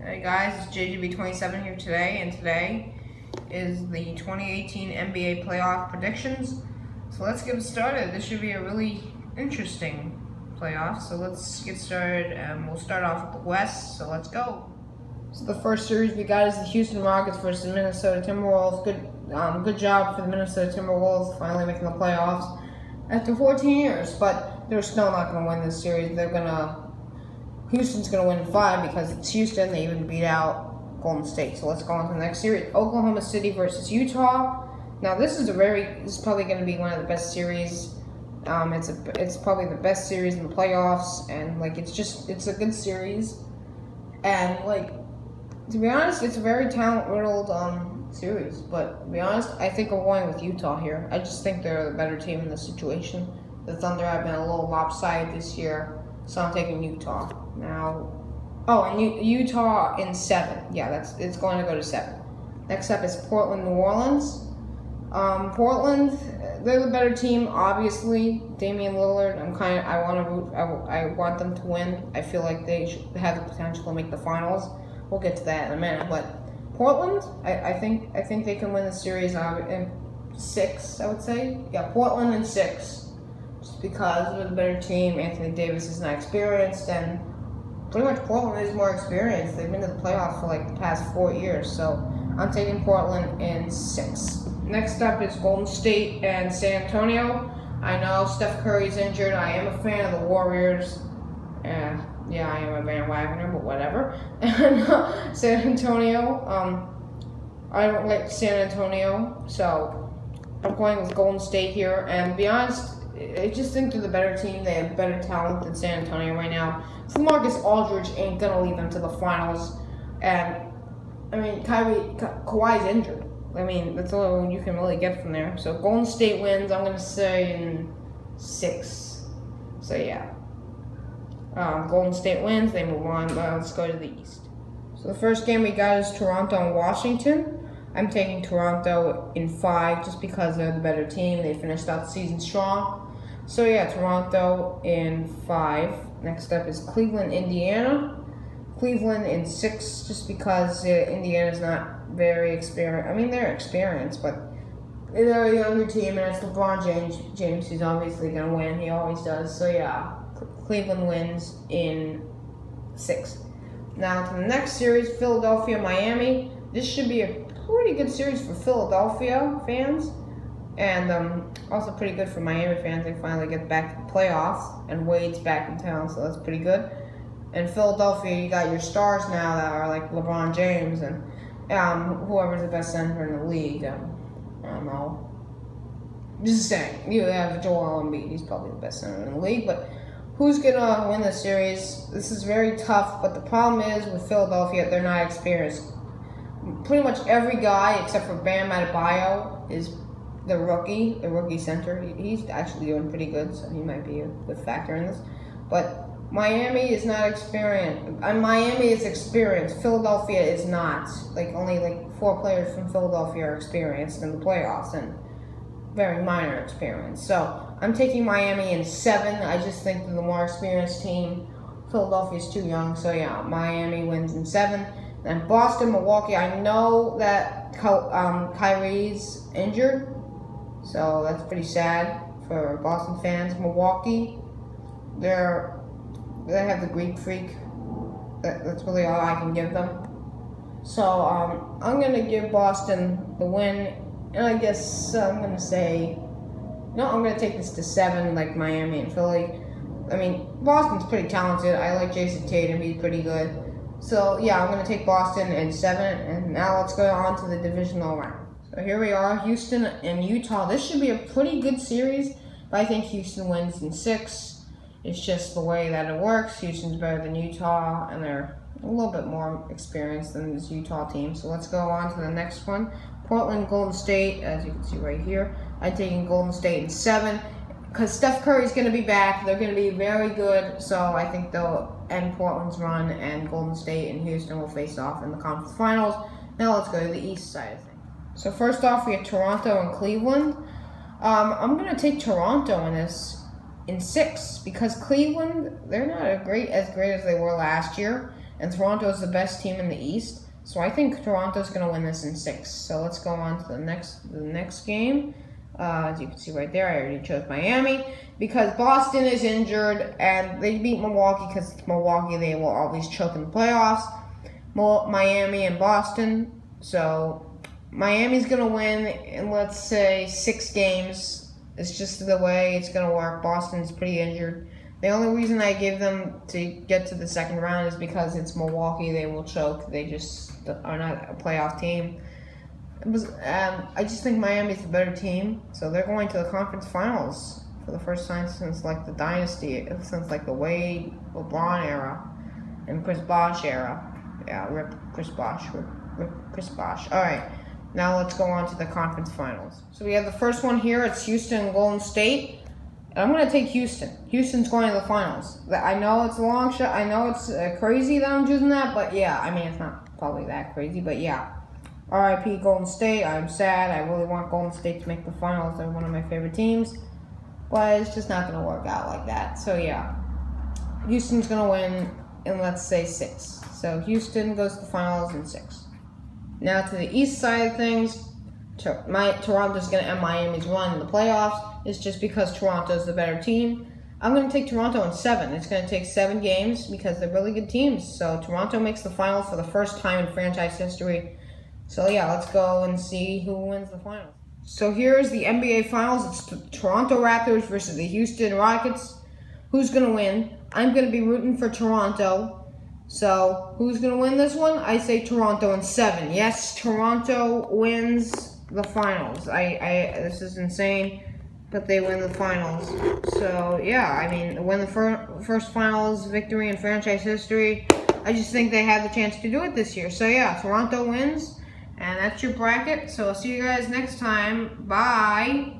Hey guys, it's JGB27 here today, and today is the 2018 NBA playoff predictions. So let's get started. This should be a really interesting playoff. So let's get started, and we'll start off with the West. So let's go. So the first series we got is the Houston Rockets versus the Minnesota Timberwolves. Good job for the Minnesota Timberwolves finally making the playoffs after 14 years. But they're still not going to win this series. Houston's going to win 5 because it's Houston. They even beat out Golden State. So let's go on to the next series. Oklahoma City versus Utah. Now this is probably going to be one of the best series. It's probably the best series in the playoffs, and it's a good series. And to be honest, it's a very talent-riddled series. But to be honest, I think I'm going with Utah here. I just think they're the better team in this situation. The Thunder have been a little lopsided this year, so I'm taking Utah. Utah in 7. Yeah, it's going to go to 7. Next up is Portland, New Orleans. Portland, they're the better team, obviously. Damian Lillard, I want them to win. I feel like they have the potential to make the finals. We'll get to that in a minute. But Portland, I think they can win the series in 6. I would say, yeah, Portland in 6. Just because they're the better team. Anthony Davis is not experienced, and pretty much Portland is more experienced. They've been to the playoffs for the past 4 years, so I'm taking Portland in 6. Next up is Golden State and San Antonio. I know Steph Curry's injured. I am a fan of the Warriors. Yeah, I am a bandwagoner, but whatever. And San Antonio, I don't like San Antonio, so I'm going with Golden State here. And to be honest, I just think they're the better team. They have better talent than San Antonio right now. So Marcus Aldridge ain't gonna lead them to the finals, and Kawhi's injured. That's all you can really get from there. So Golden State wins. I'm gonna say in 6. So yeah, Golden State wins. They move on. Let's go to the East. So the first game we got is Toronto and Washington. I'm taking Toronto in 5 just because they're the better team. They finished out the season strong. So yeah, Toronto in 5. Next up is Cleveland, Indiana. Cleveland in 6 just because Indiana's not very experienced. They're experienced, but they're a younger team, and it's LeBron James. He's obviously going to win. He always does. So yeah, Cleveland wins in 6. Now to the next series, Philadelphia, Miami. This should be a pretty good series for Philadelphia fans, and also pretty good for Miami fans. They finally get back to the playoffs, and Wade's back in town, so that's pretty good. In Philadelphia, you got your stars now that are like LeBron James and whoever's the best center in the league. I don't know. Just saying, you have Joel Embiid. He's probably the best center in the league, but who's gonna win the series? This is very tough, but the problem is with Philadelphia, they're not experienced. Pretty much every guy except for Bam Adebayo is the rookie center. He's actually doing pretty good, so he might be a good factor in this. But Miami is not experienced. Miami is experienced. Philadelphia is not. Only 4 players from Philadelphia are experienced in the playoffs, and very minor experience. So I'm taking Miami in 7. I just think they're the more experienced team. Philadelphia's too young, so yeah, Miami wins in 7. And Boston, Milwaukee. I know that Kyrie's injured, so that's pretty sad for Boston fans. Milwaukee, they have the Greek freak. That's really all I can give them. So I'm gonna give Boston the win, and I guess I'm gonna say no. I'm gonna take this to 7, like Miami and Philly. Boston's pretty talented. I like Jason Tatum. He's pretty good. So yeah, I'm gonna take Boston in 7, and now let's go on to the divisional round. So here we are, Houston and Utah. This should be a pretty good series, but I think Houston wins in 6. It's just the way that it works. Houston's better than Utah, and they're a little bit more experienced than this Utah team. So let's go on to the next one. Portland, Golden State, as you can see right here. I'm taking Golden State in 7 because Steph Curry's going to be back. They're going to be very good, so I think they'll end Portland's run, and Golden State and Houston will face off in the conference finals. Now let's go to the East side of things. So first off, we have Toronto and Cleveland. I'm going to take Toronto in this in 6 because Cleveland, they're not as great as they were last year. and Toronto is the best team in the East. So I think Toronto's going to win this in 6. So let's go on to the next game. As you can see right there, I already chose Miami because Boston is injured, and they beat Milwaukee because it's Milwaukee. They will always choke in the playoffs. Miami and Boston. So Miami's going to win in, let's say, 6 games. It's just the way it's going to work. Boston's pretty injured. The only reason I give them to get to the second round is because it's Milwaukee. They will choke. They just are not a playoff team. I just think Miami's a better team. So they're going to the conference finals for the first time since like the dynasty, since like the Wade, LeBron era, and Chris Bosh era. Yeah, rip Chris Bosh. Rip Chris Bosh. All right. Now let's go on to the conference finals. So we have the first one here. It's Houston and Golden State. And I'm going to take Houston. Houston's going to the finals. I know it's a long shot. I know it's crazy that I'm choosing that. But yeah, I mean, it's not probably that crazy. But yeah. RIP Golden State. I'm sad. I really want Golden State to make the finals. They're one of my favorite teams. But it's just not going to work out like that. So yeah. Houston's going to win in, let's say, 6. So Houston goes to the finals in 6. Now to the east side of things, Toronto's going to end Miami's run in the playoffs. It's just because Toronto's the better team. I'm going to take Toronto in 7. It's going to take 7 games because they're really good teams. So Toronto makes the finals for the first time in franchise history. So yeah, let's go and see who wins the finals. So here's the NBA Finals. It's the Toronto Raptors versus the Houston Rockets. Who's going to win? I'm going to be rooting for Toronto. So, who's going to win this one? I say Toronto in 7. Yes, Toronto wins the finals. This is insane, but they win the finals. So, yeah, I mean, win the first finals victory in franchise history. I just think they have the chance to do it this year. So, yeah, Toronto wins, and that's your bracket. So, I'll see you guys next time. Bye.